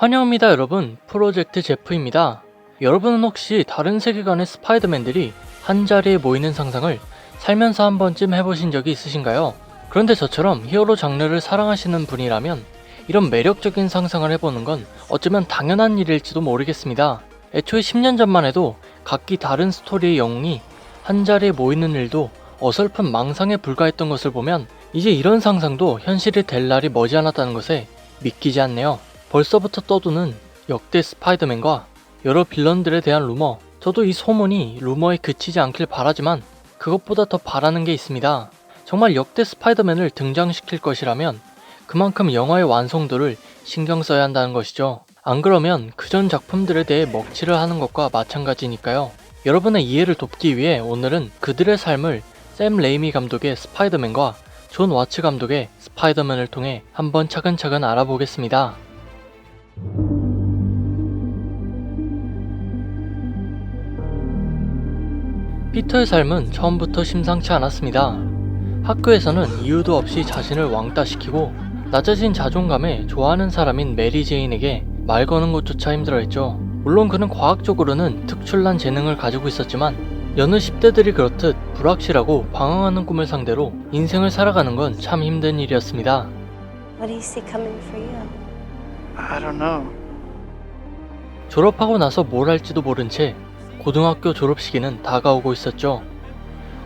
환영합니다 여러분, 프로젝트 제프입니다. 여러분은 혹시 다른 세계관의 스파이더맨들이 한자리에 모이는 상상을 살면서 한 번쯤 해보신 적이 있으신가요? 그런데 저처럼 히어로 장르를 사랑하시는 분이라면 이런 매력적인 상상을 해보는 건 어쩌면 당연한 일일지도 모르겠습니다. 애초에 10년 전만 해도 각기 다른 스토리의 영웅이 한자리에 모이는 일도 어설픈 망상에 불과했던 것을 보면 이제 이런 상상도 현실이 될 날이 머지않았다는 것에 믿기지 않네요. 벌써부터 떠도는 역대 스파이더맨과 여러 빌런들에 대한 루머, 저도 이 소문이 루머에 그치지 않길 바라지만 그것보다 더 바라는 게 있습니다. 정말 역대 스파이더맨을 등장시킬 것이라면 그만큼 영화의 완성도를 신경 써야 한다는 것이죠. 안 그러면 그전 작품들에 대해 먹칠을 하는 것과 마찬가지니까요. 여러분의 이해를 돕기 위해 오늘은 그들의 삶을 샘 레이미 감독의 스파이더맨과 존 와츠 감독의 스파이더맨을 통해 한번 차근차근 알아보겠습니다. 피터의 삶은 처음부터 심상치 않았습니다. 학교에서는 이유도 없이 자신을 왕따시키고 낮아진 자존감에 좋아하는 사람인 메리 제인에게 말 거는 것조차 힘들어했죠. 물론 그는 과학적으로는 특출난 재능을 가지고 있었지만 여느 10대들이 그렇듯 불확실하고 방황하는 꿈을 상대로 인생을 살아가는 건 참 힘든 일이었습니다. What do you see coming for you? I don't know. 졸업하고 나서 뭘 할지도 모른 채 고등학교 졸업시기는 다가오고 있었죠.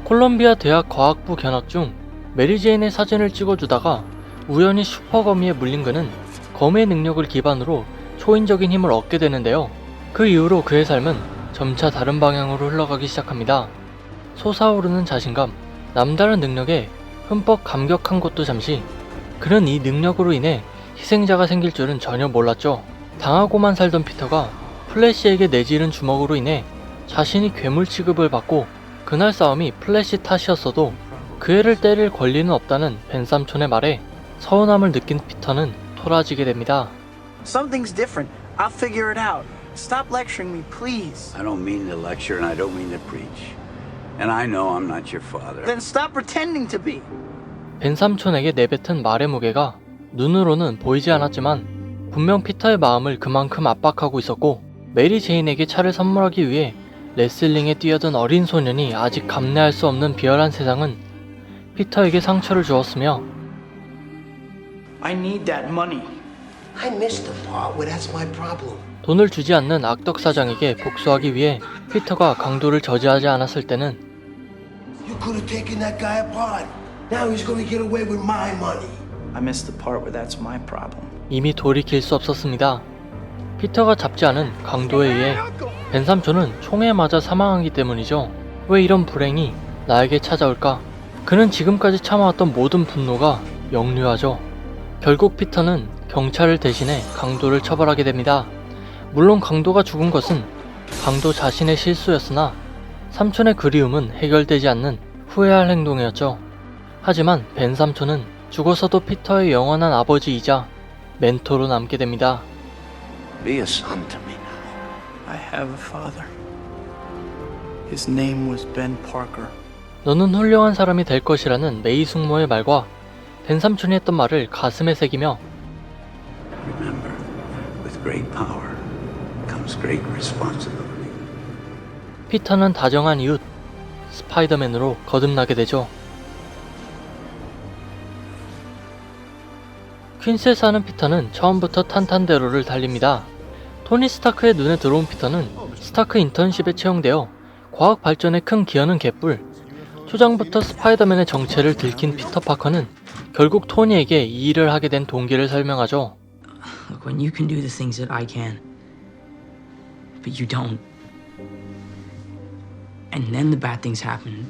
콜롬비아 대학 과학부 견학 중 메리 제인의 사진을 찍어주다가 우연히 슈퍼거미에 물린 그는 검의 능력을 기반으로 초인적인 힘을 얻게 되는데요. 그 이후로 그의 삶은 점차 다른 방향으로 흘러가기 시작합니다. 솟아오르는 자신감, 남다른 능력에 흠뻑 감격한 것도 잠시, 그는 이 능력으로 인해 희생자가 생길 줄은 전혀 몰랐죠. 당하고만 살던 피터가 플래시에게 내지른 주먹으로 인해 자신이 괴물 취급을 받고 그날 싸움이 플래시 탓이었어도 그 애를 때릴 권리는 없다는 벤 삼촌의 말에 서운함을 느낀 피터는 토라지게 됩니다. Something's different. I'll figure it out. Stop lecturing me, please. I don't mean to lecture and I don't mean to preach. And I know I'm not your father. Then stop pretending to be. 벤 삼촌에게 내뱉은 말의 무게가 눈으로는 보이지 않았지만 분명 피터의 마음을 그만큼 압박하고 있었고, 메리 제인에게 차를 선물하기 위해 레슬링에 뛰어든 어린 소년이 아직 감내할 수 없는 비열한 세상은 피터에게 상처를 주었으며 I need that money. I missed the part where that's my problem. 돈을 주지 않는 악덕 사장에게 복수하기 위해 피터가 강도를 저지하지 않았을 때는 You could have taken that guy apart. Now he's gonna get away with my money. I missed the part where that's my problem. 이미 돌이킬 수 없었습니다. 피터가 잡지 않은 강도에 의해 벤 삼촌은 총에 맞아 사망하기 때문이죠. 왜 이런 불행이 나에게 찾아올까? 그는 지금까지 참아왔던 모든 분노가 역류하죠. 결국 피터는 경찰을 대신해 강도를 처벌하게 됩니다. 물론 강도가 죽은 것은 강도 자신의 실수였으나 삼촌의 그리움은 해결되지 않는 후회할 행동이었죠. 하지만 벤 삼촌은 죽어서도 피터의 영원한 아버지이자 멘토로 남게 됩니다. Be a son to me now. I have a father. His name was Ben Parker. 너는 훌륭한 사람이 될 것이라는 메이 숙모의 말과 벤 삼촌이 했던 말을 가슴에 새기며 Remember, with great power comes great responsibility. 피터는 다정한 이웃 스파이더맨으로 거듭나게 되죠. 퀸스에 사는 피터는 처음부터 탄탄대로를 달립니다. 토니 스타크의 눈에 들어온 피터는 스타크 인턴십에 채용되어 과학 발전에 큰 기여는 개뿔. 초장부터 스파이더맨의 정체를 들킨 피터 파커는 결국 토니에게 이 일을 하게 된 동기를 설명하죠. Look, when you can do the things that I can, but you don't, and then the bad things happen,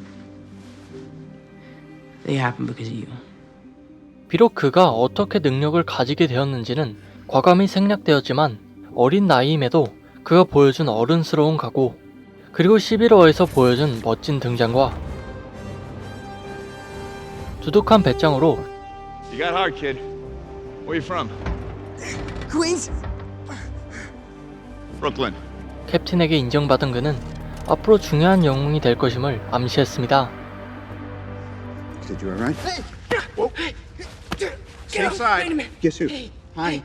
they happen because of you. 비록 그가 어떻게 능력을 가지게 되었는지는 과감히 생략되었지만 어린 나이임에도 그가 보여준 어른스러운 각오, 그리고 11호에서 보여준 멋진 등장과 두둑한 배짱으로 You got hard, kid. Where you from? Queens? Brooklyn. 캡틴에게 인정받은 그는 앞으로 중요한 영웅이 될 것임을 암시했습니다. Did you all right? Stay aside. Guess who? Hi.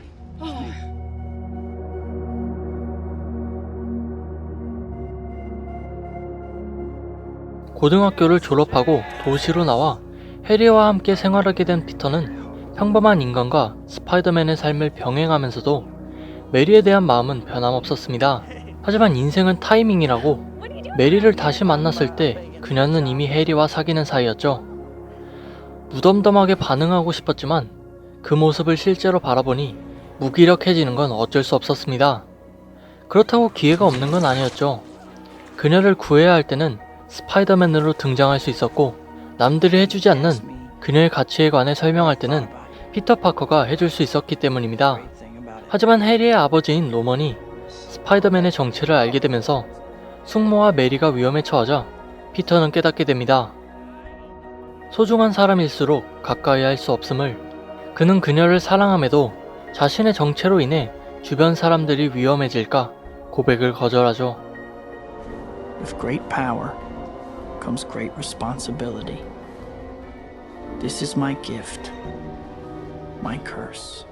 고등학교를 졸업하고 도시로 나와 해리와 함께 생활하게 된 피터는 평범한 인간과 스파이더맨의 삶을 병행하면서도 메리에 대한 마음은 변함없었습니다. 하지만 인생은 타이밍이라고 메리를 다시 만났을 때 그녀는 이미 해리와 사귀는 사이였죠. 무덤덤하게 반응하고 싶었지만 그 모습을 실제로 바라보니 무기력해지는 건 어쩔 수 없었습니다. 그렇다고 기회가 없는 건 아니었죠. 그녀를 구해야 할 때는 스파이더맨으로 등장할 수 있었고, 남들이 해주지 않는 그녀의 가치에 관해 설명할 때는 피터 파커가 해줄 수 있었기 때문입니다. 하지만 해리의 아버지인 노먼이 스파이더맨의 정체를 알게 되면서 숙모와 메리가 위험에 처하자 피터는 깨닫게 됩니다. 소중한 사람일수록 가까이 할 수 없음을, 그는 그녀를 사랑함에도 자신의 정체로 인해 주변 사람들이 위험해질까 고백을 거절하죠. With great power comes great responsibility. This is my gift, my curse.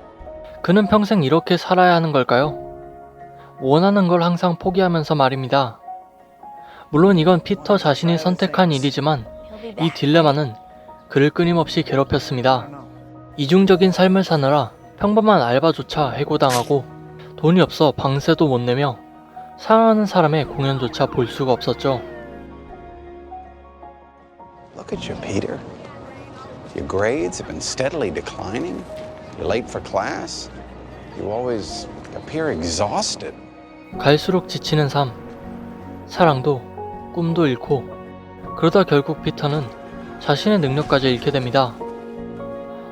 그는 평생 이렇게 살아야 하는 걸까요? 원하는 걸 항상 포기하면서 말입니다. 물론 이건 피터 자신이 선택한 일이지만 이 딜레마는 그를 끊임없이 괴롭혔습니다. 이중적인 삶을 사느라 평범한 알바조차 해고당하고 돈이 없어 방세도 못 내며 사랑하는 사람의 공연조차 볼 수가 없었죠. Look at you, Peter. Your grades have been steadily declining. You're late for class. You always appear exhausted. 갈수록 지치는 삶, 사랑도 꿈도 잃고, 그러다 결국 피터는 자신의 능력까지 잃게 됩니다.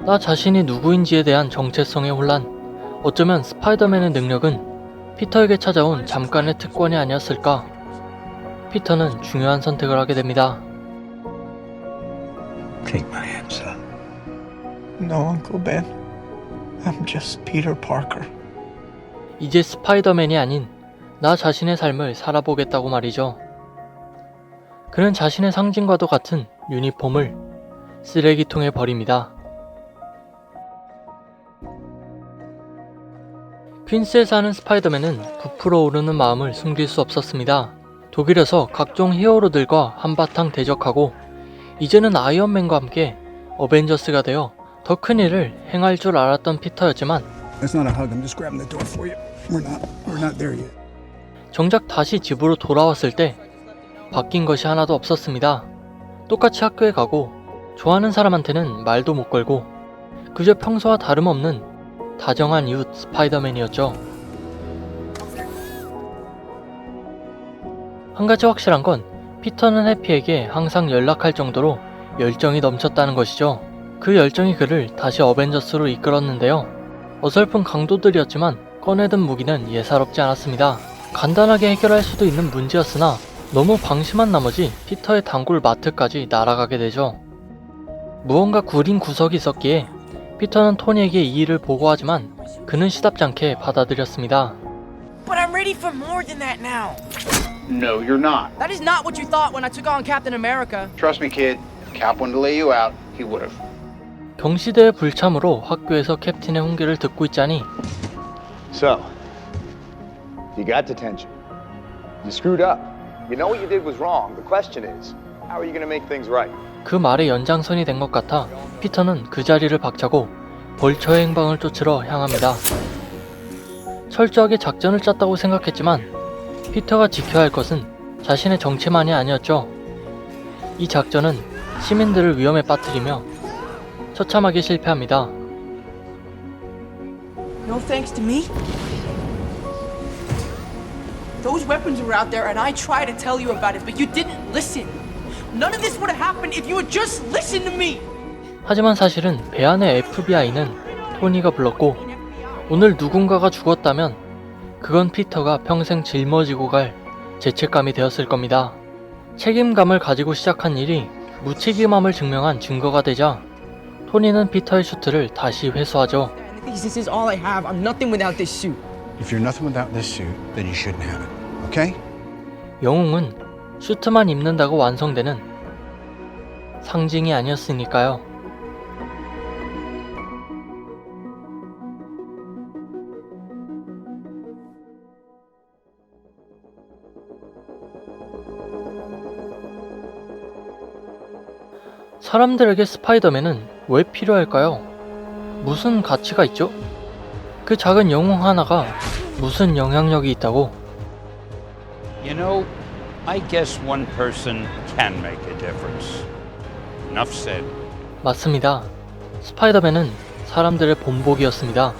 나 자신이 누구인지에 대한 정체성의 혼란, 어쩌면 스파이더맨의 능력은 피터에게 찾아온 잠깐의 특권이 아니었을까. 피터는 중요한 선택을 하게 됩니다. Take my hand, son. No, Uncle Ben. I'm just Peter Parker. 이제 스파이더맨이 아닌 나 자신의 삶을 살아보겠다고 말이죠. 그는 자신의 상징과도 같은 유니폼을 쓰레기통에 버립니다. 퀸스에 사는 스파이더맨은 부풀어 오르는 마음을 숨길 수 없었습니다. 독일에서 각종 히어로들과 한바탕 대적하고 이제는 아이언맨과 함께 어벤져스가 되어 더 큰 일을 행할 줄 알았던 피터였지만 It's not a hug. I'm just grabbing the door for you. We're not there yet. 정작 다시 집으로 돌아왔을 때 바뀐 것이 하나도 없었습니다. 똑같이 학교에 가고 좋아하는 사람한테는 말도 못 걸고 그저 평소와 다름없는 다정한 이웃 스파이더맨이었죠. 한 가지 확실한 건 피터는 해피에게 항상 연락할 정도로 열정이 넘쳤다는 것이죠. 그 열정이 그를 다시 어벤져스로 이끌었는데요. 어설픈 강도들이었지만 꺼내든 무기는 예사롭지 않았습니다. 간단하게 해결할 수도 있는 문제였으나 너무 방심한 나머지 피터의 단골 마트까지 날아가게 되죠. 무언가 구린 구석이 있었기에 피터는 토니에게 이 일을 보고하지만 그는 시답지 않게 받아들였습니다. But I'm ready for more than that now. No, you're not. That is not what you thought when I took on Captain America. Trust me, kid. Cap wanted to lay you out. He would have. 경시대의 불참으로 학교에서 캡틴의 훈계를 듣고 있자니 So, you got detention. You screwed up. You know what you did was wrong. The question is, how are you going to make things right? 그 말의 연장선이 된 것 같아 피터는 그 자리를 박차고 벌처의 행방을 쫓으러 향합니다. 철저하게 작전을 짰다고 생각했지만 피터가 지켜야 할 것은 자신의 정체만이 아니었죠. 이 작전은 시민들을 위험에 빠뜨리며 처참하게 실패합니다. No thanks to me. Those weapons were out there and I tried to tell you about it, but you didn't listen. None of this would have happened if you would just listen to me. 하지만 사실은 배 안의 FBI는 토니가 불렀고 오늘 누군가가 죽었다면 그건 피터가 평생 짊어지고 갈 죄책감이 되었을 겁니다. 책임감을 가지고 시작한 일이 무책임함을 증명한 증거가 되자 토니는 피터의 슈트를 다시 회수하죠. This is all I have. I'm nothing without this suit. If you're nothing without this suit, then you shouldn't have it. Okay? 영웅은 슈트만 입는다고 완성되는 상징이 아니었으니까요. 사람들에게 스파이더맨은 왜 필요할까요? 무슨 가치가 있죠? 그 작은 영웅 하나가 무슨 영향력이 있다고? You know, I guess one person can make a difference. Enough said. 맞습니다. 스파이더맨은 사람들의 본보기였습니다.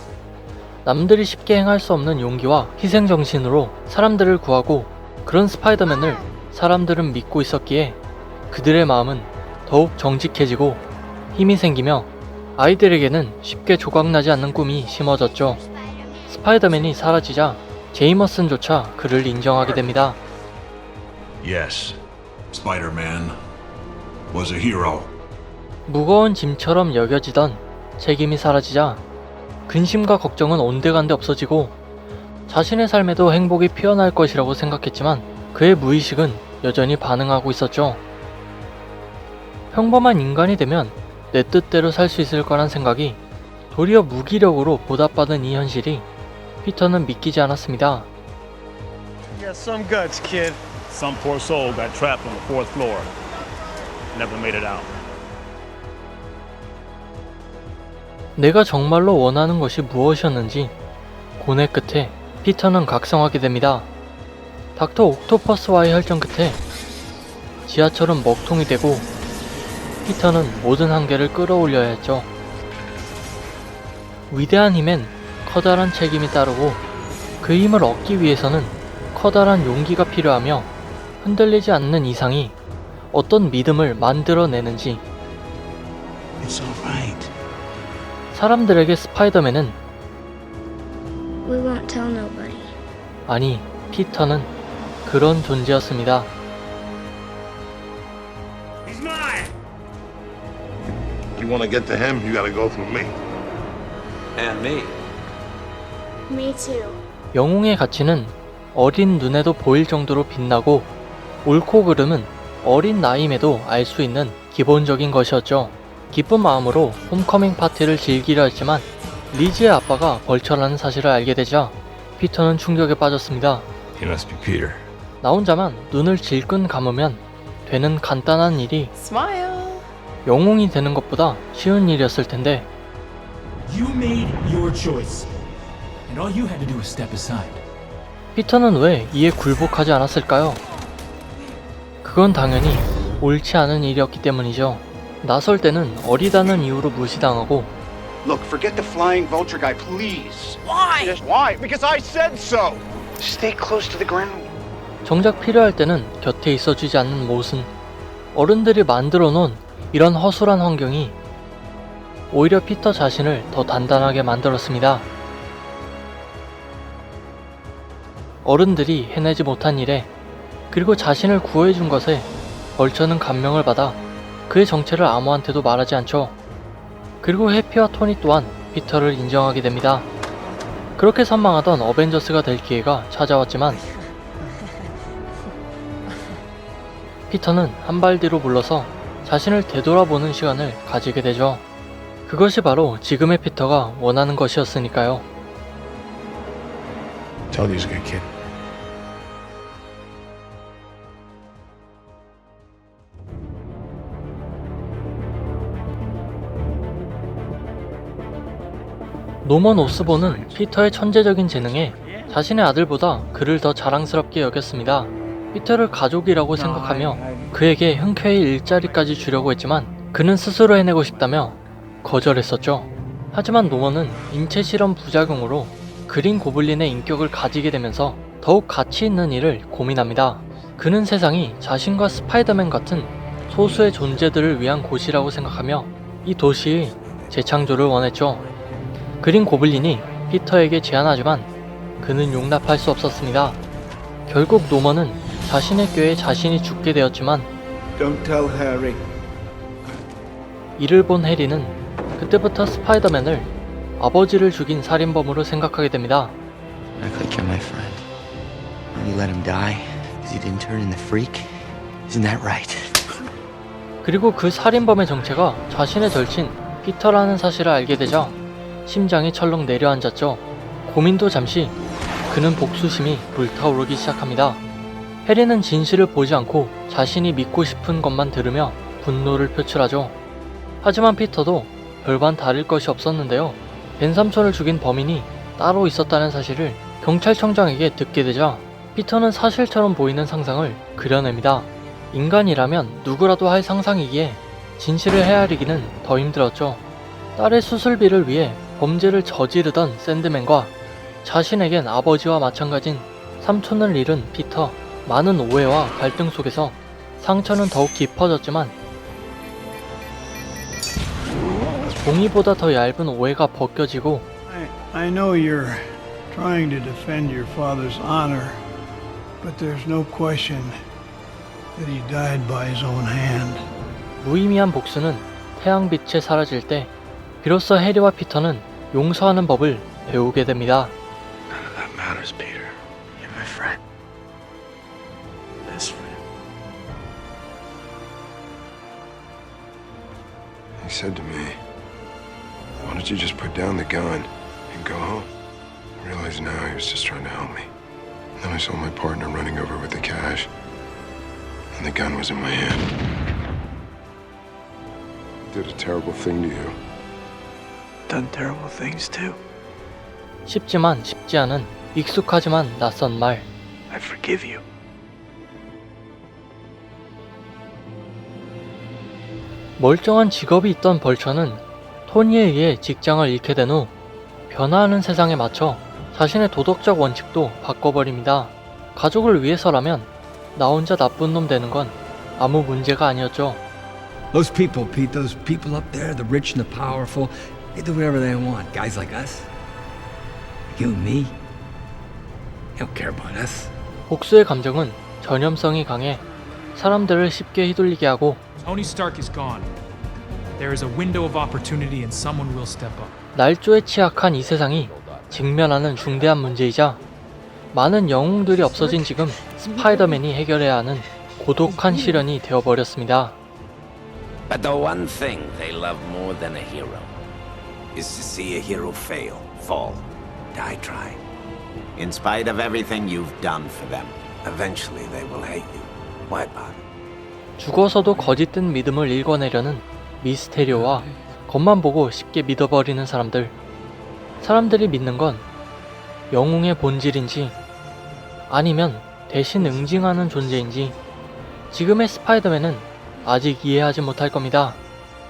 남들이 쉽게 행할 수 없는 용기와 희생정신으로 사람들을 구하고, 그런 스파이더맨을 사람들은 믿고 있었기에 그들의 마음은 더욱 정직해지고 힘이 생기며 아이들에게는 쉽게 조각나지 않는 꿈이 심어졌죠. 스파이더맨이 사라지자 제이머슨조차 그를 인정하게 됩니다. Yes, Spider-Man was a hero. 무거운 짐처럼 여겨지던 책임이 사라지자 근심과 걱정은 온데간데 없어지고 자신의 삶에도 행복이 피어날 것이라고 생각했지만 그의 무의식은 여전히 반응하고 있었죠. 평범한 인간이 되면 내 뜻대로 살 수 있을 거란 생각이 도리어 무기력으로 보답받은 이 현실이 피터는 믿기지 않았습니다. You got some guts, kid. Some poor soul got trapped on the 4th floor. Never made it out. 내가 정말로 원하는 것이 무엇이었는지 고뇌 끝에 피터는 각성하게 됩니다. 닥터 옥토퍼스와의 혈전 끝에 지하철은 먹통이 되고 피터는 모든 한계를 끌어올려야 했죠. 위대한 힘엔 커다란 책임이 따르고 그 힘을 얻기 위해서는 커다란 용기가 필요하며 흔들리지 않는 이상이 어떤 믿음을 만들어내는지 It's all right. 사람들에게 스파이더맨은 We won't tell nobody. 아니 피터는 그런 존재였습니다. He's mine. You want to get to him, you got to go through me. And me. Me too. 영웅의 가치는 어린 눈에도 보일 정도로 빛나고 옳고 그름은 어린 나이임에도 알 수 있는 기본적인 것이었죠. 기쁜 마음으로 홈커밍 파티를 즐기려 했지만 리즈의 아빠가 벌처라는 사실을 알게 되자 피터는 충격에 빠졌습니다. He must be Peter. 나 혼자만 눈을 질끈 감으면 되는 간단한 일이 Smile. 영웅이 되는 것보다 쉬운 일이었을 텐데 You made your choice. And all you had to do was step aside. 피터는 왜 이에 굴복하지 않았을까요? 그건 당연히 옳지 않은 일이었기 때문이죠. 나설 때는 어리다는 이유로 무시당하고 Look, forget the flying vulture guy, please. Why? Why? Because I said so. Stay close to the ground. 정작 필요할 때는 곁에 있어주지 않는 모순, 어른들이 만들어 놓은 이런 허술한 환경이 오히려 피터 자신을 더 단단하게 만들었습니다. 어른들이 해내지 못한 일에 그리고 자신을 구해준 것에 벌처는 감명을 받아 그의 정체를 아무한테도 말하지 않죠. 그리고 해피와 토니 또한 피터를 인정하게 됩니다. 그렇게 선망하던 어벤져스가 될 기회가 찾아왔지만 피터는 한 발 뒤로 물러서 자신을 되돌아보는 시간을 가지게 되죠. 그것이 바로 지금의 피터가 원하는 것이었으니까요. Told you he's a good kid. 노먼 오스본은 피터의 천재적인 재능에 자신의 아들보다 그를 더 자랑스럽게 여겼습니다. 피터를 가족이라고 생각하며 그에게 흔쾌히 일자리까지 주려고 했지만 그는 스스로 해내고 싶다며 거절했었죠. 하지만 노먼은 인체 실험 부작용으로 그린 고블린의 인격을 가지게 되면서 더욱 가치 있는 일을 고민합니다. 그는 세상이 자신과 스파이더맨 같은 소수의 존재들을 위한 곳이라고 생각하며 이 도시의 재창조를 원했죠. 그린 고블린이 피터에게 제안하지만 그는 용납할 수 없었습니다. 결국 노먼은 자신의 꾀에 자신이 죽게 되었지만 Don't tell Harry. 이를 본 해리는 그때부터 스파이더맨을 아버지를 죽인 살인범으로 생각하게 됩니다. I could kill my friend. And you let him die because he didn't turn in the freak? Isn't that right? 그리고 그 살인범의 정체가 자신의 절친 피터라는 사실을 알게 되자 심장이 철렁 내려앉았죠. 고민도 잠시 그는 복수심이 불타오르기 시작합니다. 해리는 진실을 보지 않고 자신이 믿고 싶은 것만 들으며 분노를 표출하죠. 하지만 피터도 별반 다를 것이 없었는데요. 벤 삼촌을 죽인 범인이 따로 있었다는 사실을 경찰청장에게 듣게 되자 피터는 사실처럼 보이는 상상을 그려냅니다. 인간이라면 누구라도 할 상상이기에 진실을 헤아리기는 더 힘들었죠. 딸의 수술비를 위해 범죄를 저지르던 샌드맨과 자신에겐 아버지와 마찬가지인 삼촌을 잃은 피터, 많은 오해와 갈등 속에서 상처는 더욱 깊어졌지만 종이보다 더 얇은 오해가 벗겨지고 I know you're trying to defend your father's honor, but there's no question that he died by his own hand. 무의미한 복수는 태양빛에 사라질 때 비로소 해리와 피터는 용서하는 법을 배우게 됩니다. None of that matters, Peter. You're my friend. Best friend. He said to me, why don't you just put down the gun and go home? I realize now he was just trying to help me. And then I saw my partner running over with the cash, and the gun was in my hand. Did a terrible thing to you. Done terrible things too. 쉽지만 쉽지 않은 익숙하지만 낯선 말. I forgive you. 멀쩡한 직업이 있던 벌처는 토니에 의해 직장을 잃게 된 후 변화하는 세상에 맞춰 자신의 도덕적 원칙도 바꿔버립니다. 가족을 위해서라면 나 혼자 나쁜 놈 되는 건 아무 문제가 아니었죠. Those people, Pete, those people up there, the rich and the powerful, they do whatever they want. Guys like us, you and me, they don't care about us. 복수의 감정은 전염성이 강해 사람들을 쉽게 휘둘리게 하고 Tony Stark is gone. There is a window of opportunity and someone will step up. 날조에 취약한 이 세상이 직면하는 중대한 문제이자 많은 영웅들이 없어진 지금 스파이더맨이 해결해야 하는 고독한 시련이 되어버렸습니다. But the one thing they love more than a hero is to see a hero fail, fall, die trying. In spite of everything you've done for them, eventually they will hate you. Why bother? 죽어서도 거짓된 믿음을 읽어내려는 미스테리오와 겉만 보고 쉽게 믿어버리는 사람들. 사람들이 믿는 건 영웅의 본질인지 아니면 대신 응징하는 존재인지 지금의 스파이더맨은 아직 이해하지 못할 겁니다.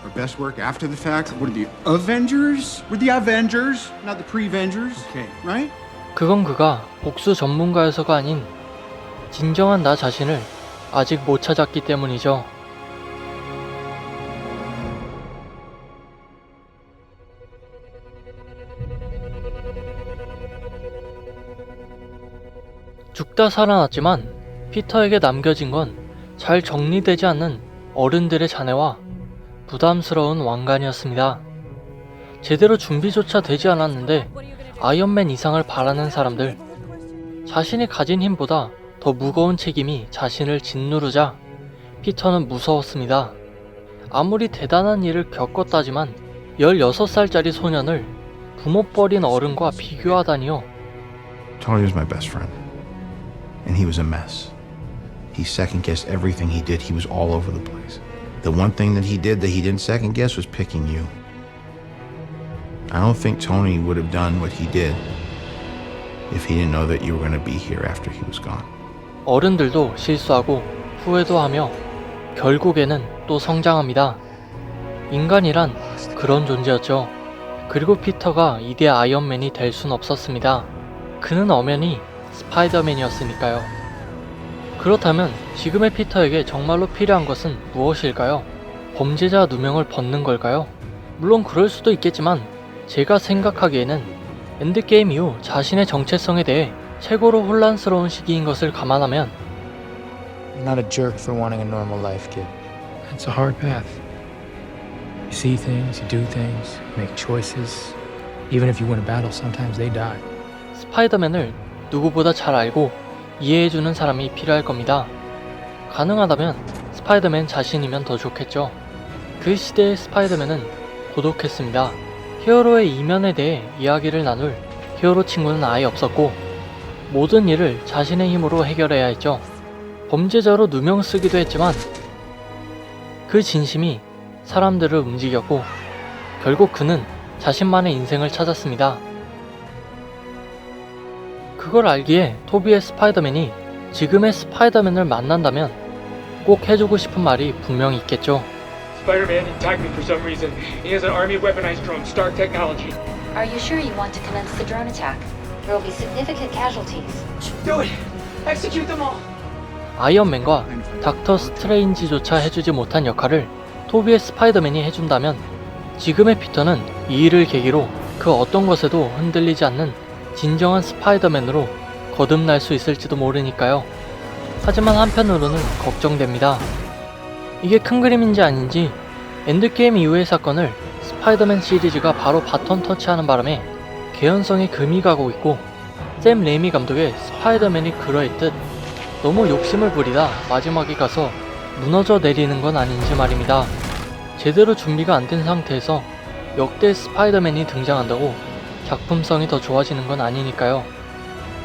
Our best work after the fact? What are the Avengers? We're the Avengers, not the pre-Vengers. Okay, right? 그건 그가 복수 전문가여서가 아닌 진정한 나 자신을 아직 못 찾았기 때문이죠. 죽다 살아났지만 피터에게 남겨진 건 잘 정리되지 않는 어른들의 잔해와 부담스러운 왕관이었습니다. 제대로 준비조차 되지 않았는데 아이언맨 이상을 바라는 사람들. 자신이 가진 힘보다 더 무거운 책임이 자신을 짓누르자 피터는 무서웠습니다. 아무리 대단한 일을 겪었다지만 16살짜리 소년을 부모 버린 어른과 비교하다니요. Tony was my best friend, and he was a mess. He second-guessed everything he did. He was all over the place. The one thing that he did that he didn't second-guess was picking you. I don't think Tony would have done what he did if he didn't know that you were going to be here after he was gone. 어른들도 실수하고 후회도 하며 결국에는 또 성장합니다. 인간이란 그런 존재였죠. 그리고 피터가 이대 아이언맨이 될 순 없었습니다. 그는 엄연히 스파이더맨이었으니까요. 그렇다면 지금의 피터에게 정말로 필요한 것은 무엇일까요? 범죄자 누명을 벗는 걸까요? 물론 그럴 수도 있겠지만 제가 생각하기에는 엔드게임 이후 자신의 정체성에 대해 최고로 혼란스러운 시기인 것을 감안하면 You're not a jerk for wanting a normal life, kid. It's a hard path. You see things, you do things, make choices. Even if you win a battle, sometimes they die. 스파이더맨을 누구보다 잘 알고 이해해주는 사람이 필요할 겁니다. 가능하다면 스파이더맨 자신이면 더 좋겠죠. 그 시대의 스파이더맨은 고독했습니다. 히어로의 이면에 대해 이야기를 나눌 히어로 친구는 아예 없었고 모든 일을 자신의 힘으로 해결해야 했죠. 범죄자로 누명 쓰기도 했지만 그 진심이 사람들을 움직였고 결국 그는 자신만의 인생을 찾았습니다. 그걸 알기에 토비의 스파이더맨이 지금의 스파이더맨을 만난다면 꼭 해주고 싶은 말이 분명히 있겠죠. Spider-Man attacked me for some reason. He has an army of weaponized drones, Stark Technology. Are you sure you want to commence the drone attack? There will be significant casualties. Do it! Execute them all! 아이언맨과 닥터 스트레인지조차 해주지 못한 역할을 토비의 스파이더맨이 해준다면 지금의 피터는 이 일을 계기로 그 어떤 것에도 흔들리지 않는 진정한 스파이더맨으로 거듭날 수 있을지도 모르니까요. 하지만 한편으로는 걱정됩니다. 이게 큰 그림인지 아닌지 엔드게임 이후의 사건을 스파이더맨 시리즈가 바로 바톤 터치하는 바람에 개연성에 금이 가고 있고 샘 레이미 감독의 스파이더맨이 그러했듯 너무 욕심을 부리다 마지막에 가서 무너져 내리는 건 아닌지 말입니다. 제대로 준비가 안 된 상태에서 역대 스파이더맨이 등장한다고 작품성이 더 좋아지는 건 아니니까요.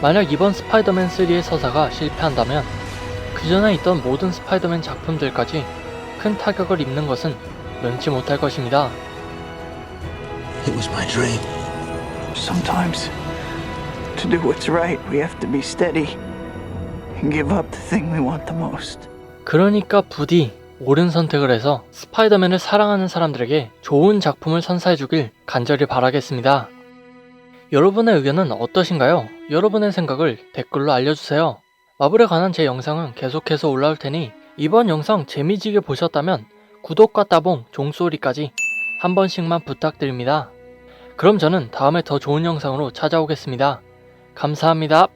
만약 이번 스파이더맨 3의 서사가 실패한다면 그 전에 있던 모든 스파이더맨 작품들까지 큰 타격을 입는 것은 면치 못할 것입니다. It was my dream. Sometimes, to do what's right, we have to be steady and give up the thing we want the most. 그러니까 부디 옳은 선택을 해서 스파이더맨을 사랑하는 사람들에게 좋은 작품을 선사해주길 간절히 바라겠습니다. 여러분의 의견은 어떠신가요? 여러분의 생각을 댓글로 알려주세요. 마블에 관한 제 영상은 계속해서 올라올 테니 이번 영상 재미지게 보셨다면 구독과 따봉, 종소리까지 한 번씩만 부탁드립니다. 그럼 저는 다음에 더 좋은 영상으로 찾아오겠습니다. 감사합니다.